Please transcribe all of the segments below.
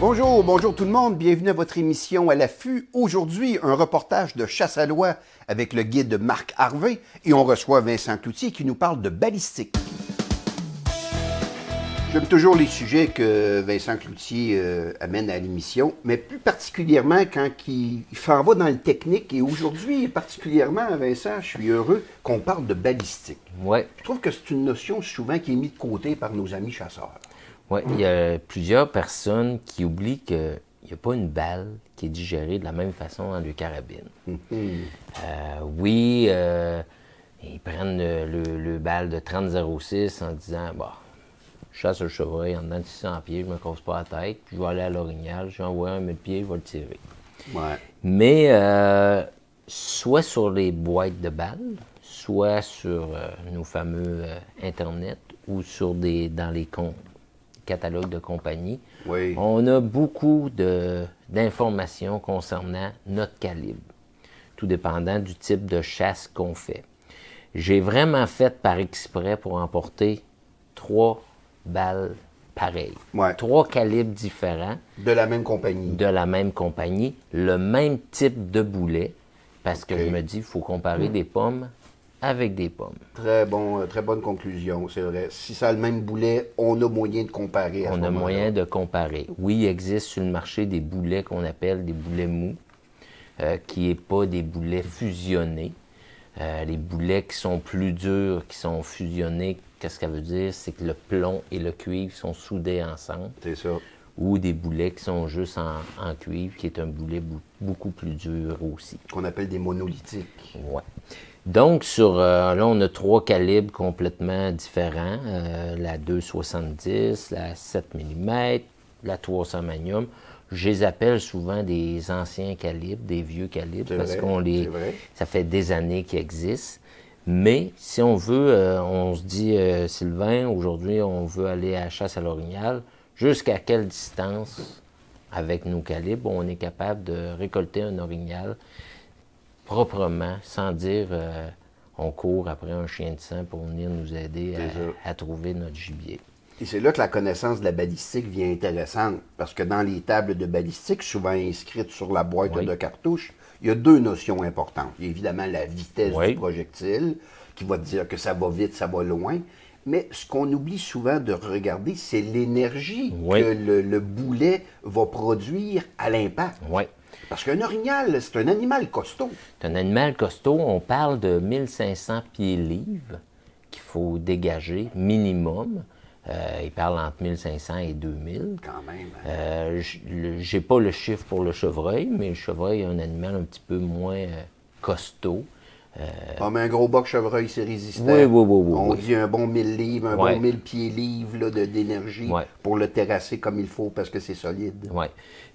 Bonjour, bonjour tout le monde, bienvenue à votre émission à l'affût. Aujourd'hui, un reportage de chasse à l'oie avec le guide Marc Harvey et on reçoit Vincent Cloutier qui nous parle de balistique. J'aime toujours les sujets que Vincent Cloutier amène à l'émission, mais plus particulièrement quand il s'en va dans le technique. Et aujourd'hui, particulièrement, Vincent, je suis heureux qu'on parle de balistique. Ouais. Je trouve que c'est une notion souvent qui est mise de côté par nos amis chasseurs. Oui, il y a plusieurs personnes qui oublient qu'il n'y a pas une balle qui est digérée de la même façon dans le carabine. Oui, ils prennent le balle de 30-06 en disant, bah, je chasse le chevreuil en dedans de 600 pieds, je me casse pas la tête, puis je vais aller à l'orignal, j'ai envoyé un 1000 pieds, je vais le tirer. Ouais. Mais soit sur les boîtes de balles, soit sur nos fameux Internet ou dans les catalogue de compagnie, Oui. on a beaucoup d'informations concernant notre calibre, tout dépendant du type de chasse qu'on fait. J'ai vraiment fait par exprès pour emporter 3 balles pareilles. Ouais. 3 calibres différents. De la même compagnie. De la même compagnie, le même type de boulet, parce que OK. je me dis, il faut comparer des pommes avec des pommes. Très bonne conclusion, c'est vrai. Si ça a le même boulet, on a moyen de comparer à ce On a moment-là. moyen de comparer. Oui, il existe sur le marché des boulets qu'on appelle des boulets mous, qui n'est pas des boulets fusionnés. Les boulets qui sont plus durs, qui sont fusionnés, qu'est-ce que ça veut dire? C'est que le plomb et le cuivre sont soudés ensemble. C'est ça. Ou des boulets qui sont juste en cuivre, qui est un boulet beaucoup plus dur aussi. Qu'on appelle des monolithiques. Ouais. Donc, là, on a 3 calibres complètement différents. La 2,70, la 7 mm, la 300 Magnum. Je les appelle souvent des anciens calibres, des vieux calibres, C'est parce vrai, c'est vrai. ça fait des années qu'ils existent. Mais si on veut, on se dit, Sylvain, aujourd'hui, on veut aller à la chasse à l'orignal, jusqu'à quelle distance, avec nos calibres, on est capable de récolter un orignal proprement, sans dire on court après un chien de sang pour venir nous aider à trouver notre gibier. Et c'est là que la connaissance de la balistique vient intéressante, parce que dans les tables de balistique, souvent inscrites sur la boîte Oui. de cartouches, il y a 2 notions importantes. Il y a évidemment la vitesse Oui. du projectile, qui va te dire que ça va vite, ça va loin. Mais ce qu'on oublie souvent de regarder, c'est l'énergie Oui. que le boulet va produire à l'impact. Oui. Parce qu'un orignal, c'est un animal costaud. C'est un animal costaud. On parle de 1500 pieds-livres qu'il faut dégager minimum. Il parle entre 1500 et 2000. Quand même. J'ai pas le chiffre pour le chevreuil, mais le chevreuil est un animal un petit peu moins costaud. Mais un gros boc chevreuil, c'est résistant. Oui. On dit un bon 1000 livres, un Ouais. bon 1000 pieds-livres là, d'énergie Ouais. pour le terrasser comme il faut parce que c'est solide. Oui.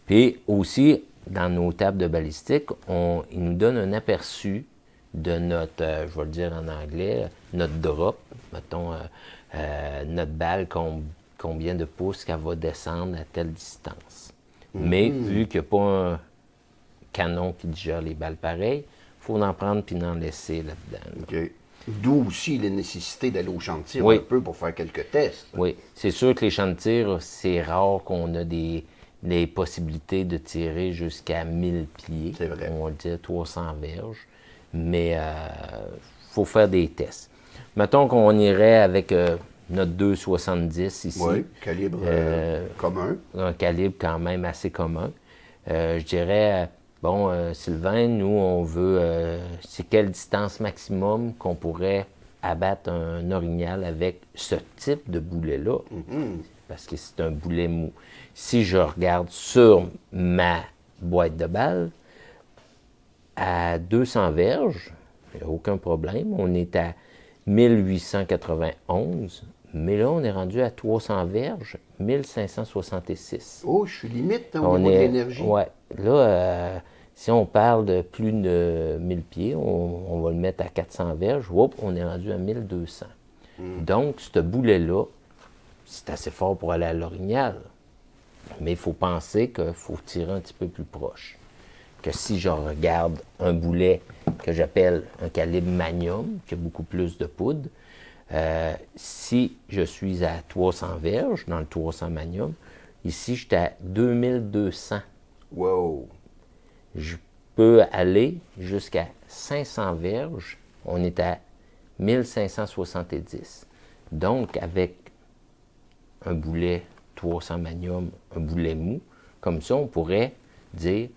Puis aussi, dans nos tables de balistique, il nous donne un aperçu de notre, je vais le dire en anglais, notre drop, mettons, notre balle, combien de pouces qu'elle va descendre à telle distance. Mais vu qu'il n'y a pas un canon qui digère les balles pareilles, il faut en prendre puis en laisser là-dedans. OK. D'où aussi la nécessité d'aller au champ de tir Oui. un peu pour faire quelques tests. Oui, c'est sûr que les champs de tir, c'est rare qu'on a des possibilités de tirer jusqu'à 1000 pieds. C'est vrai. On va le dire 300 verges. Mais il faut faire des tests. Mettons qu'on irait avec notre 2,70 ici. Oui, calibre commun. Un calibre quand même assez commun. Je dirais, Sylvain, nous, on veut... c'est quelle distance maximum qu'on pourrait abattre un orignal avec ce type de boulet-là? Parce que c'est un boulet mou. Si je regarde sur ma boîte de balles, à 200 verges, il n'y a aucun problème. On est à 1891, mais là, on est rendu à 300 verges, 1566. Oh, je suis limite au niveau de l'énergie. Oui. Là, si on parle de plus de 1000 pieds, on va le mettre à 400 verges, on est rendu à 1200. Donc, ce boulet-là, c'est assez fort pour aller à l'orignal. Mais il faut penser qu'il faut tirer un petit peu plus proche. Que si je regarde un boulet que j'appelle un calibre Magnum, qui a beaucoup plus de poudre, si je suis à 300 verges, dans le 300 Magnum, Ici, j'étais à 2200. Wow! Je peux aller jusqu'à 500 verges. On est à 1570. Donc, avec un boulet 300 Magnum, un boulet mou, comme ça, on pourrait dire,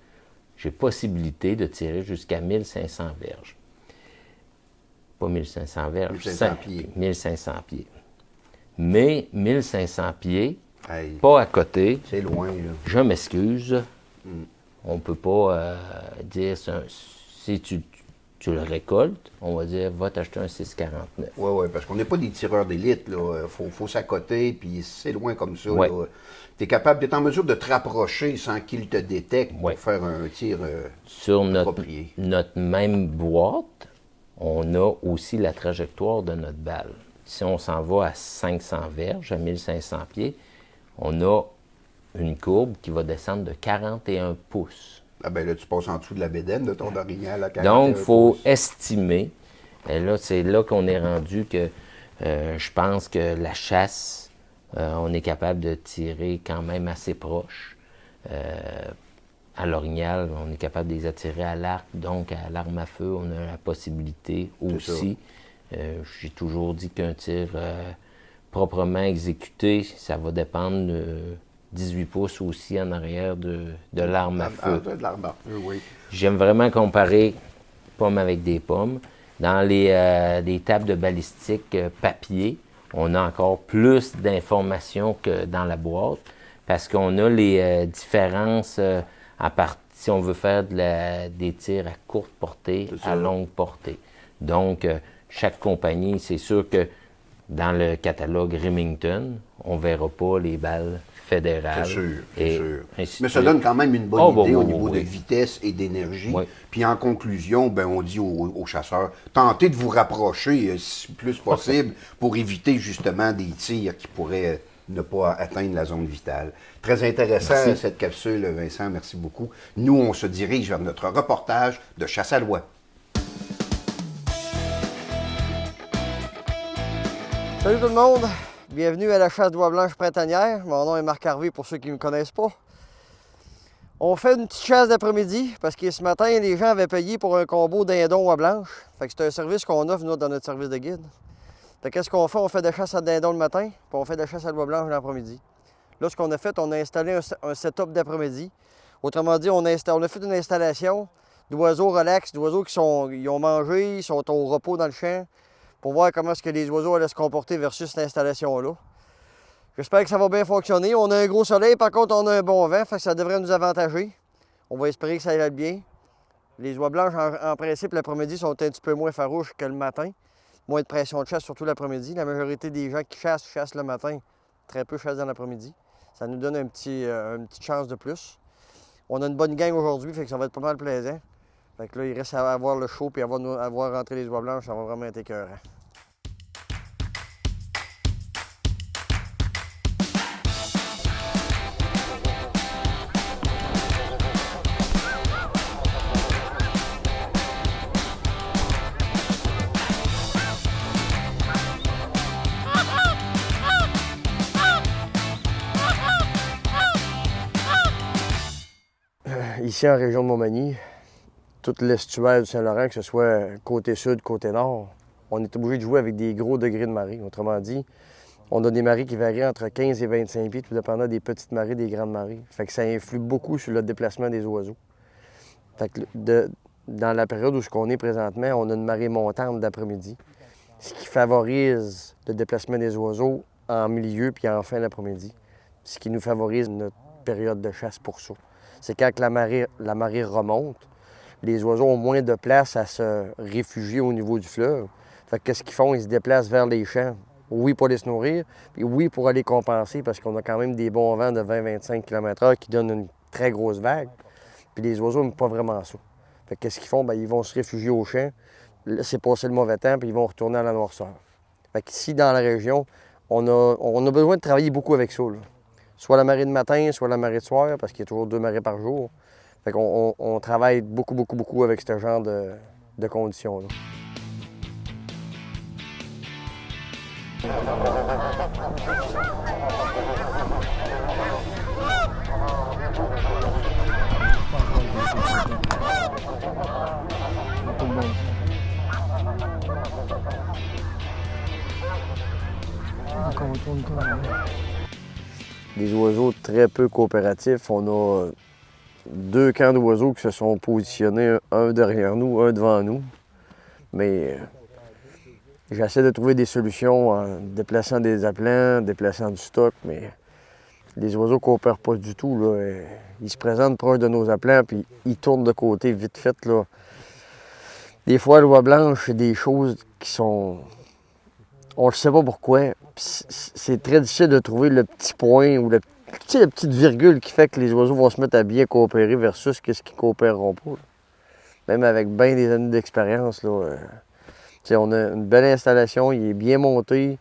j'ai possibilité de tirer jusqu'à 1500 verges. Pas 1500 verges, 1500 pieds. 1500 pieds. Mais 1500 pieds, Hey, pas à côté, c'est loin, là. je m'excuse, on ne peut pas dire, si tu le récoltes, on va dire, va t'acheter un 6,49. Oui, parce qu'on n'est pas des tireurs d'élite, là. Faut s'accoter, puis c'est loin comme ça, Ouais. là. Tu es capable d'être en mesure de te rapprocher sans qu'il te détecte Ouais. pour faire un tir Sur approprié. notre même boîte, on a aussi la trajectoire de notre balle. Si on s'en va à 500 verges, à 1500 pieds, on a une courbe qui va descendre de 41 pouces. Ah ben là, tu passes en dessous de la bédaine de ton orignal à 41 Donc, il faut pouces. estimer. Et là, c'est là qu'on est rendu que je pense que la chasse, on est capable de tirer quand même assez proche. À l'orignal, on est capable de les attirer à l'arc. Donc, à l'arme à feu, on a la possibilité aussi. J'ai toujours dit qu'un tir proprement exécuté, ça va dépendre de 18 pouces aussi en arrière de l'arme à feu. De l'arme à feu, oui. J'aime vraiment comparer pomme avec des pommes. Dans les tables de balistique papier, on a encore plus d'informations que dans la boîte parce qu'on a les différences si on veut faire des tirs à courte portée, à longue portée. Donc, chaque compagnie, c'est sûr que dans le catalogue Remington, on ne verra pas les balles fédérales. C'est sûr, et c'est sûr. ainsi Mais de ça suite. donne quand même une bonne Oh, idée bon, au bon, niveau oui. de vitesse et d'énergie. Oui. Puis en conclusion, ben, on dit aux chasseurs, tentez de vous rapprocher si plus possible pour éviter justement des tirs qui pourraient ne pas atteindre la zone vitale. Très intéressant Merci. cette capsule, Vincent, merci beaucoup. Nous, on se dirige vers notre reportage de chasse à l'oie. Salut tout le monde, bienvenue à la chasse d'oie blanche printanière. Mon nom est Marc Harvey pour ceux qui ne me connaissent pas. On fait une petite chasse d'après-midi parce que ce matin, les gens avaient payé pour un combo dindon oie blanche. Fait que c'est un service qu'on offre, nous, dans notre service de guide. Fait qu'est-ce qu'on fait? On fait de la chasse à dindon le matin, puis on fait de la chasse à l'oie blanche l'après-midi. Là, ce qu'on a fait, on a installé un setup d'après-midi. Autrement dit, on a fait une installation d'oiseaux relax, d'oiseaux ils ont mangé, ils sont au repos dans le champ, pour voir comment est-ce que les oiseaux allaient se comporter versus cette installation-là. J'espère que ça va bien fonctionner. On a un gros soleil, par contre, on a un bon vent, fait que ça devrait nous avantager. On va espérer que ça aille bien. Les oies blanches, en principe, l'après-midi, sont un petit peu moins farouches que le matin. Moins de pression de chasse, surtout l'après-midi. La majorité des gens qui chassent le matin. Très peu chassent dans l'après-midi. Ça nous donne une petite chance de plus. On a une bonne gang aujourd'hui, fait que ça va être pas mal plaisant. Fait que là, il reste à avoir le show et à voir rentrer les oies blanches, ça va vraiment être écœurant. Ici, en région de Montmagny, tout l'estuaire du Saint-Laurent, que ce soit côté sud, côté nord, on est obligé de jouer avec des gros degrés de marée. Autrement dit, on a des marées qui varient entre 15 et 25 pieds, tout dépendant des petites marées, des grandes marées. Fait que ça influe beaucoup sur le déplacement des oiseaux. Fait que dans la période où on est présentement, on a une marée montante d'après-midi, ce qui favorise le déplacement des oiseaux en milieu puis en fin d'après-midi, ce qui nous favorise notre période de chasse pour ça. C'est quand que la marée remonte, les oiseaux ont moins de place à se réfugier au niveau du fleuve. Fait que qu'est-ce qu'ils font? Ils se déplacent vers les champs. Oui, pour aller se nourrir, puis oui, pour aller compenser, parce qu'on a quand même des bons vents de 20-25 km/h qui donnent une très grosse vague. Puis les oiseaux n'aiment pas vraiment ça. Fait que qu'est-ce qu'ils font? Bien, ils vont se réfugier au champ, laisser passer le mauvais temps, puis ils vont retourner à la noirceur. Fait qu'ici, dans la région, on a besoin de travailler beaucoup avec ça, là. Soit la marée de matin, soit la marée de soir, parce qu'il y a toujours 2 marées par jour. Fait qu'on travaille beaucoup avec ce genre de conditions-là. Des oiseaux très peu coopératifs. On a 2 camps d'oiseaux qui se sont positionnés, un derrière nous, un devant nous. Mais j'essaie de trouver des solutions en déplaçant des appelants, déplaçant du stock, mais les oiseaux ne coopèrent pas du tout, là. Ils se présentent proche de nos appelants, puis ils tournent de côté vite fait, là. Des fois, l'oie blanche, c'est des choses qui sont... On ne sait pas pourquoi. C'est très difficile de trouver le petit point ou la petite virgule qui fait que les oiseaux vont se mettre à bien coopérer versus qu'est-ce qu'ils ne coopéreront pas, là. Même avec bien des années d'expérience, là. On a une belle installation, il est bien monté,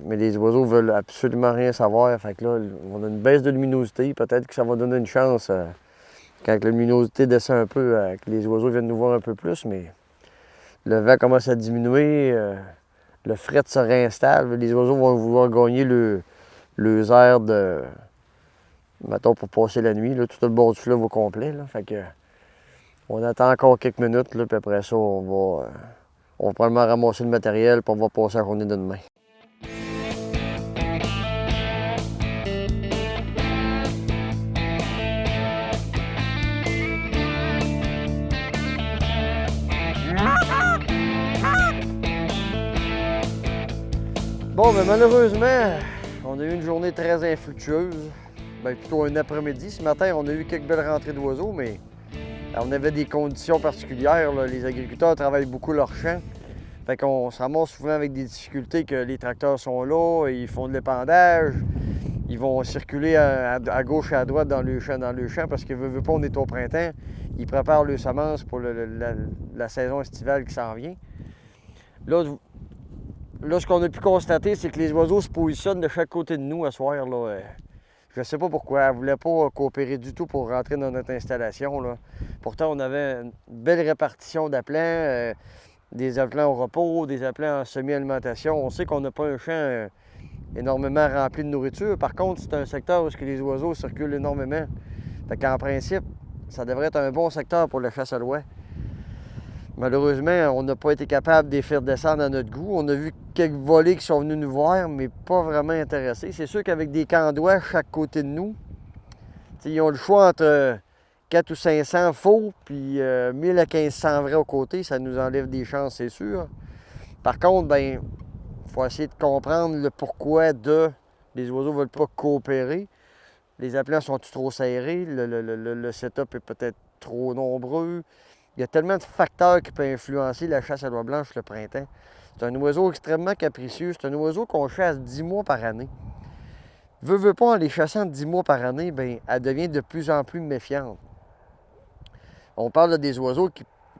mais les oiseaux veulent absolument rien savoir. Fait que là, on a une baisse de luminosité. Peut-être que ça va donner une chance quand la luminosité descend un peu, que les oiseaux viennent nous voir un peu plus, mais le vent commence à diminuer. Le fret se réinstalle, les oiseaux vont vouloir gagner le air de, mettons, pour passer la nuit, là, tout le bord du fleuve au complet. Là. Fait que, on attend encore quelques minutes, là, puis après ça, on va probablement ramasser le matériel, puis on va passer la journée de demain. Bon, mais malheureusement, on a eu une journée très infructueuse. Bien, plutôt un après-midi. Ce matin, on a eu quelques belles rentrées d'oiseaux, mais on avait des conditions particulières, là. Les agriculteurs travaillent beaucoup leur champ. Fait qu'on se ramasse souvent avec des difficultés que les tracteurs sont là, ils font de l'épandage, ils vont circuler à gauche et à droite dans le champ parce que veut pas, on est au printemps. Ils préparent leurs semences pour la saison estivale qui s'en vient. Là, ce qu'on a pu constater, c'est que les oiseaux se positionnent de chaque côté de nous à soir, là. Je ne sais pas pourquoi. Ils ne voulaient pas coopérer du tout pour rentrer dans notre installation, là. Pourtant, on avait une belle répartition d'appelants, des appelants au repos, des appelants en semi-alimentation. On sait qu'on n'a pas un champ énormément rempli de nourriture. Par contre, c'est un secteur où les oiseaux circulent énormément. Fait qu'en principe, ça devrait être un bon secteur pour la chasse à l'oie. Malheureusement, on n'a pas été capable de les faire descendre à notre goût. On a vu quelques volets qui sont venus nous voir, mais pas vraiment intéressés. C'est sûr qu'avec des camps d'oies chaque côté de nous, ils ont le choix entre 4 ou 500 faux, puis 1000 à 1500 vrais au côté. Ça nous enlève des chances, c'est sûr. Par contre, ben, il faut essayer de comprendre le pourquoi les oiseaux ne veulent pas coopérer. Les appelants sont trop serrés, le setup est peut-être trop nombreux. Il y a tellement de facteurs qui peuvent influencer la chasse à l'oie blanche le printemps. C'est un oiseau extrêmement capricieux. C'est un oiseau qu'on chasse 10 mois par année. Veut pas, en les chassant 10 mois par année, bien, elle devient de plus en plus méfiante. On parle des oiseaux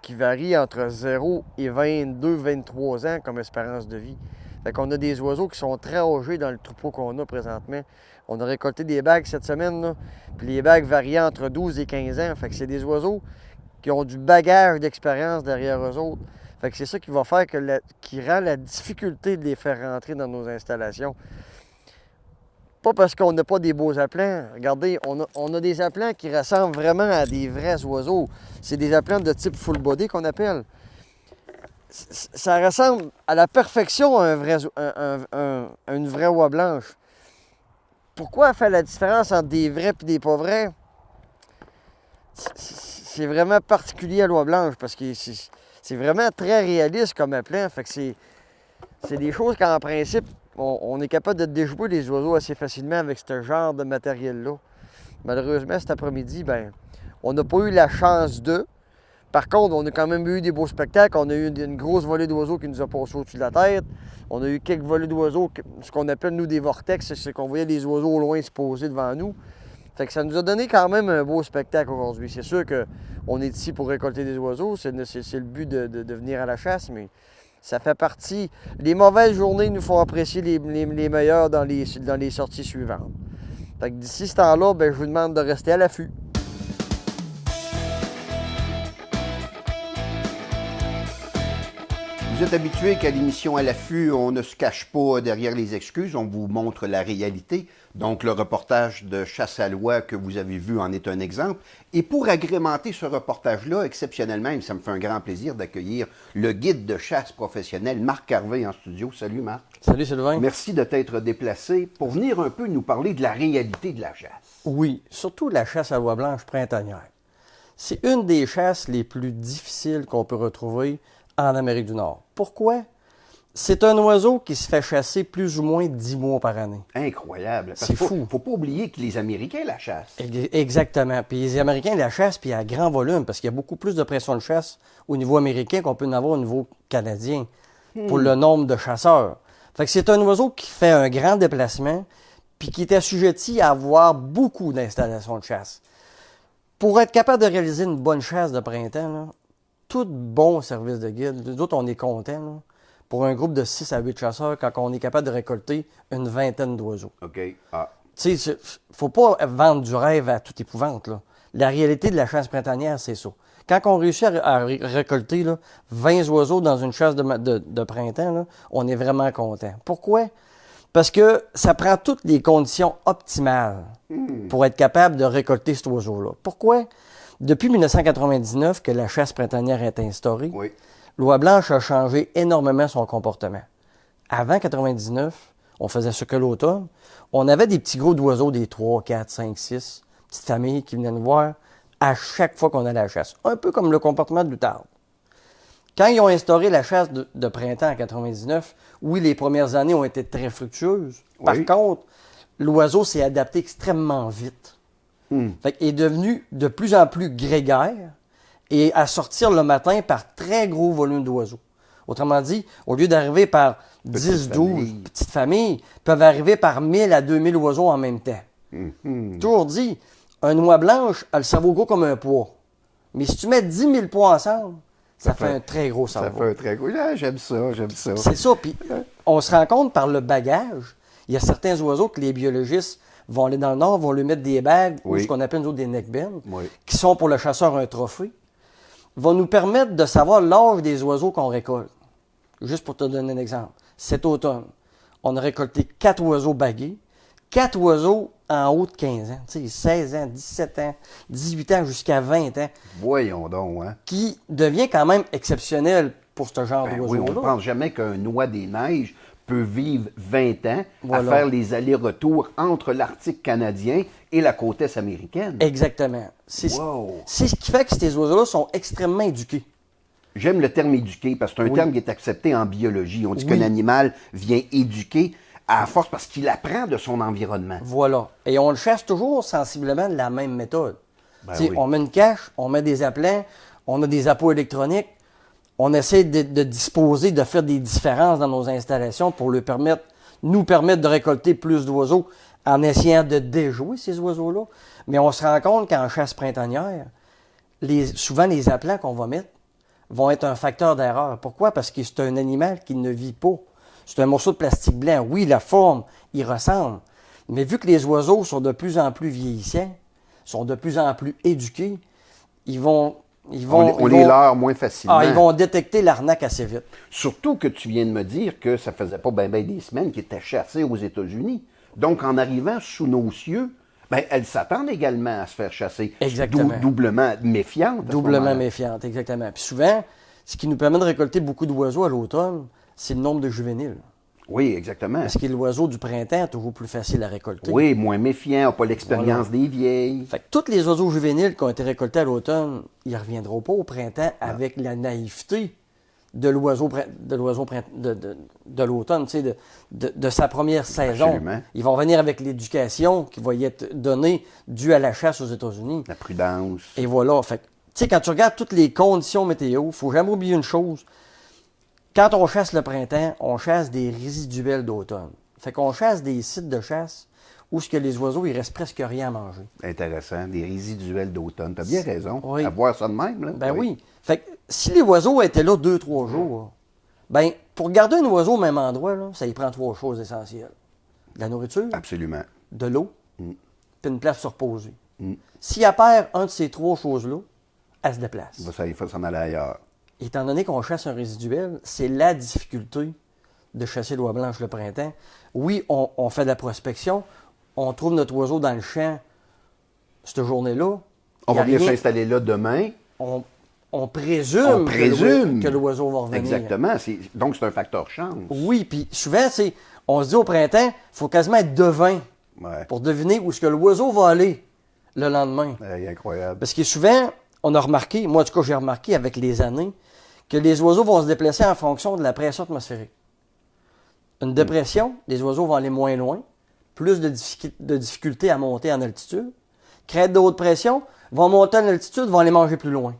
qui varient entre 0 et 22, 23 ans comme espérance de vie. Fait qu'on a des oiseaux qui sont très âgés dans le troupeau qu'on a présentement. On a récolté des bagues cette semaine, là, puis les bagues varient entre 12 et 15 ans. Fait que c'est des oiseaux qui ont du bagage d'expérience derrière eux autres. Fait que c'est ça qui va faire qui rend la difficulté de les faire rentrer dans nos installations. Pas parce qu'on n'a pas des beaux appelants. Regardez, on a des appelants qui ressemblent vraiment à des vrais oiseaux. C'est des appelants de type full body qu'on appelle. Ça ressemble à la perfection à une vraie oie blanche. Pourquoi elle fait la différence entre des vrais et des pas vrais? C'est vraiment particulier à l'oie blanche parce que c'est vraiment très réaliste comme appelant. Fait que c'est des choses qu'en principe, on est capable de déjouer les oiseaux assez facilement avec ce genre de matériel-là. Malheureusement, cet après-midi, ben, on n'a pas eu la chance de. Par contre, on a quand même eu des beaux spectacles. On a eu une grosse volée d'oiseaux qui nous a passé au-dessus de la tête. On a eu quelques volées d'oiseaux, ce qu'on appelle, nous, des vortex. C'est qu'on voyait les oiseaux au loin se poser devant nous. Fait que ça nous a donné quand même un beau spectacle aujourd'hui. C'est sûr qu'on est ici pour récolter des oiseaux. C'est le but de venir à la chasse, mais ça fait partie. Les mauvaises journées nous font apprécier les meilleures dans les sorties suivantes. Fait que d'ici ce temps-là, ben, je vous demande de rester à l'affût. Vous êtes habitué qu'à l'émission À l'affût, on ne se cache pas derrière les excuses, on vous montre la réalité. Donc, le reportage de Chasse à l'oie que vous avez vu en est un exemple. Et pour agrémenter ce reportage-là, exceptionnellement, ça me fait un grand plaisir d'accueillir le guide de chasse professionnel, Marc Harvey, en studio. Salut, Marc. Salut, Sylvain. Merci de t'être déplacé pour venir un peu nous parler de la réalité de la chasse. Oui, surtout la chasse à l'oie blanche printanière. C'est une des chasses les plus difficiles qu'on peut retrouver en Amérique du Nord. Pourquoi? C'est un oiseau qui se fait chasser plus ou moins 10 mois par année. Incroyable. C'est fou. Il ne faut pas oublier que les Américains la chassent. Exactement. Puis les Américains la chassent, puis à grand volume, parce qu'il y a beaucoup plus de pression de chasse au niveau américain qu'on peut en avoir au niveau canadien pour le nombre de chasseurs. Fait que c'est un oiseau qui fait un grand déplacement, puis qui est assujetti à avoir beaucoup d'installations de chasse. Pour être capable de réaliser une bonne chasse de printemps, là, tout bon service de guide, nous autres, on est contents, pour un groupe de 6 à 8 chasseurs, quand on est capable de récolter une vingtaine d'oiseaux. OK. Ah. Tu sais, faut pas vendre du rêve à toute épouvante, là. La réalité de la chasse printanière, c'est ça. Quand on réussit à récolter 20 oiseaux dans une chasse de printemps, là, on est vraiment content. Pourquoi? Parce que ça prend toutes les conditions optimales pour être capable de récolter cet oiseau-là. Pourquoi? Depuis 1999 que la chasse printanière est instaurée, Oui. l'oie blanche a changé énormément son comportement. Avant 99, on faisait ça que l'automne. On avait des petits groupes d'oiseaux, des 3, 4, 5, 6, petites familles qui venaient nous voir à chaque fois qu'on allait à la chasse. Un peu comme le comportement de l'outarde. Quand ils ont instauré la chasse de printemps en 99, oui, les premières années ont été très fructueuses. Oui. Par contre, l'oiseau s'est adapté extrêmement vite. Fait qu'il est devenu de plus en plus grégaire et à sortir le matin par très gros volume d'oiseaux. Autrement dit, au lieu d'arriver par 10, 12 petites familles, ils peuvent arriver par 1000 à 2000 oiseaux en même temps. Toujours dit, un oie blanche a le cerveau gros comme un pois. Mais si tu mets 10 000 pois ensemble, ça fait un très gros cerveau. Ça fait un très gros. Ah, j'aime ça, j'aime ça. C'est ça. Puis on se rend compte par le bagage, il y a certains oiseaux que les biologistes vont aller dans le nord, vont lui mettre des bagues, ou ce qu'on appelle nous autres des neckbands, qui sont pour le chasseur un trophée, vont nous permettre de savoir l'âge des oiseaux qu'on récolte. Juste pour te donner un exemple. Cet automne, on a récolté 4 oiseaux bagués, 4 oiseaux en haut de 15 ans, tu sais, 16 ans, 17 ans, 18 ans jusqu'à 20 ans. Voyons donc, hein? Qui devient quand même exceptionnel pour ce genre Oui, d'oiseau-là. on ne pense jamais qu'un oie des neiges peut vivre 20 ans Voilà. à faire les allers-retours entre l'Arctique canadien et la côte est américaine. Exactement. C'est Wow. c'est ce qui fait que ces oiseaux-là sont extrêmement éduqués. J'aime le terme éduqué parce que c'est un terme qui est accepté en biologie. On dit qu'un animal vient éduquer à force parce qu'il apprend de son environnement. Voilà. Et on le chasse toujours sensiblement de la même méthode. Ben Tu sais, oui. On met une cache, on met des appelants, on a des appâts électroniques. On essaie de disposer, de faire des différences dans nos installations pour nous permettre de récolter plus d'oiseaux en essayant de déjouer ces oiseaux-là. Mais on se rend compte qu'en chasse printanière, souvent les appelants qu'on va mettre vont être un facteur d'erreur. Pourquoi? Parce que c'est un animal qui ne vit pas. C'est un morceau de plastique blanc. Oui, la forme, il ressemble. Mais vu que les oiseaux sont de plus en plus vieillissants, sont de plus en plus éduqués, on les leurre moins facilement. Ils vont détecter l'arnaque assez vite. Surtout que tu viens de me dire que ça faisait pas bien des semaines qu'il était chassé aux États-Unis. Donc, en arrivant sous nos cieux, elles s'attendent également à se faire chasser. Exactement. Doublement méfiantes. Doublement méfiantes, exactement. Puis souvent, ce qui nous permet de récolter beaucoup d'oiseaux à l'automne, c'est le nombre de juvéniles. Oui, exactement. Parce que l'oiseau du printemps est toujours plus facile à récolter. Oui, moins méfiant, n'a pas l'expérience des vieilles. Fait que tous les oiseaux juvéniles qui ont été récoltés à l'automne, ils ne reviendront pas au printemps avec la naïveté de l'oiseau de l'automne, tu sais, de sa première saison. Absolument. Ils vont venir avec l'éducation qui va y être donnée due à la chasse aux États-Unis. La prudence. Et voilà. Fait que, tu sais, quand tu regardes toutes les conditions météo, il ne faut jamais oublier une chose. Quand on chasse le printemps, on chasse des résiduels d'automne. Fait qu'on chasse des sites de chasse où ce que les oiseaux, il reste presque rien à manger. Intéressant. Des résiduels d'automne. Tu as bien raison. Oui. À voir ça de même, là. Ben oui. Fait que si les oiseaux étaient là 2-3 jours, pour garder un oiseau au même endroit, là, ça y prend 3 choses essentielles. De la nourriture, Absolument. de l'eau, puis une place se reposer. Si elle perd un de ces 3 choses-là, elle se déplace. Il faut s'en aller ailleurs. étant donné qu'on chasse un résiduel, c'est la difficulté de chasser l'oie blanche le printemps. Oui, on fait de la prospection, on trouve notre oiseau dans le champ cette journée-là. On Il y a va venir rien. s'installer là demain. On présume, que l'oiseau va revenir. Exactement. Donc, c'est un facteur chance. Oui, puis souvent, on se dit au printemps, il faut quasiment être devin Ouais. pour deviner où est-ce que l'oiseau va aller le lendemain. Incroyable. Parce que souvent, on a remarqué, moi en tout cas j'ai remarqué avec les années, que les oiseaux vont se déplacer en fonction de la pression atmosphérique. Une dépression, les oiseaux vont aller moins loin, plus de difficultés à monter en altitude. Crête de haute pression, vont monter en altitude, vont aller manger plus loin.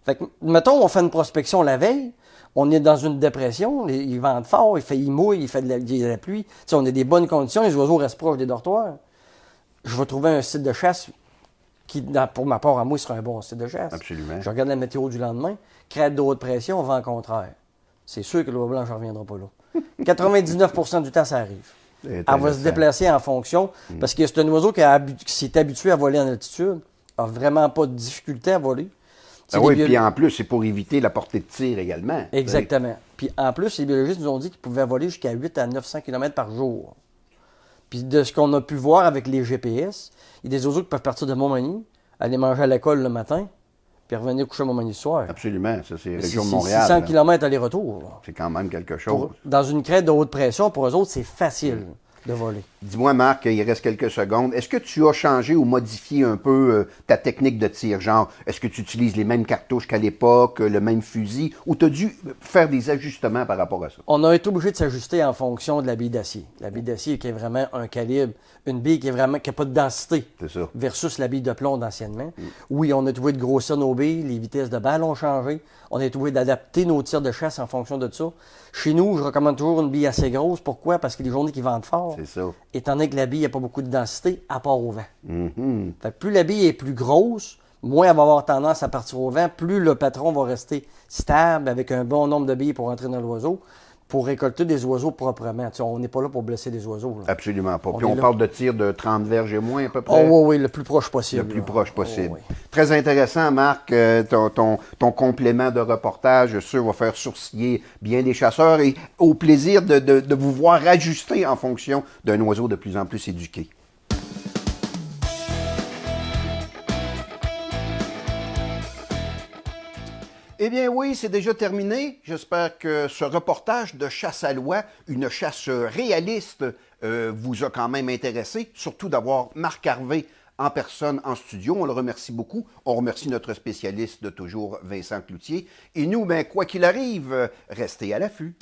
Fait que, mettons, on fait une prospection la veille, on est dans une dépression, il vente fort, il mouille, il fait de la pluie. Tu sais, on a des bonnes conditions, les oiseaux restent proches des dortoirs. Je vais trouver un site de chasse qui, pour ma part, à moi, sera un bon site de chasse. Absolument. Je regarde la météo du lendemain, crête de haute pression, vent contraire. C'est sûr que l'oie blanche ne reviendra pas là. 99% du temps, ça arrive. Elle va se déplacer en fonction, parce que c'est un oiseau qui s'est habitué à voler en altitude, n'a vraiment pas de difficulté à voler. Ah oui, puis en plus, c'est pour éviter la portée de tir également. Exactement. Puis en plus, les biologistes nous ont dit qu'ils pouvaient voler jusqu'à 8 à 900 km par jour. Puis de ce qu'on a pu voir avec les GPS, il y a des oiseaux qui peuvent partir de Montmagny, aller manger à l'école le matin, puis revenir coucher à Montmagny le soir. Absolument. Ça, c'est Mais région de c'est Montréal. 600 km aller-retour. Là. C'est quand même quelque chose. Dans une crête de haute pression, pour eux autres, c'est facile de voler. Dis-moi, Marc, il reste quelques secondes. Est-ce que tu as changé ou modifié un peu ta technique de tir? Genre, est-ce que tu utilises les mêmes cartouches qu'à l'époque, le même fusil, ou tu as dû faire des ajustements par rapport à ça? On a été obligé de s'ajuster en fonction de la bille d'acier. La bille d'acier qui est vraiment un calibre, une bille qui n'a pas de densité. C'est ça. Versus la bille de plomb d'anciennement. Oui, on a trouvé de grossir nos billes, les vitesses de balle ont changé. On a trouvé d'adapter nos tirs de chasse en fonction de ça. Chez nous, je recommande toujours une bille assez grosse. Pourquoi? Parce que les journées qui vendent fort, C'est ça. étant donné que la bille n'a pas beaucoup de densité, à part au vent. Mhm. Fait que plus la bille est plus grosse, moins elle va avoir tendance à partir au vent, plus le patron va rester stable avec un bon nombre de billes pour entrer dans l'oiseau, pour récolter des oiseaux proprement. Tu sais, on n'est pas là pour blesser des oiseaux. Là. Absolument pas. On Puis est on là. parle de tir de 30 verges et moins à peu Oh près. oui, oui, le plus proche possible. Le plus là. proche possible. Oh, oui. Très intéressant, Marc. Ton complément de reportage, je suis sûr, va faire sourciller bien les chasseurs et au plaisir de vous voir ajuster en fonction d'un oiseau de plus en plus éduqué. Eh bien oui, c'est déjà terminé. J'espère que ce reportage de chasse à l'oie, une chasse réaliste, vous a quand même intéressé, surtout d'avoir Marc Harvey en personne en studio. On le remercie beaucoup. On remercie notre spécialiste de toujours, Vincent Cloutier. Et nous, ben, quoi qu'il arrive, restez à l'affût.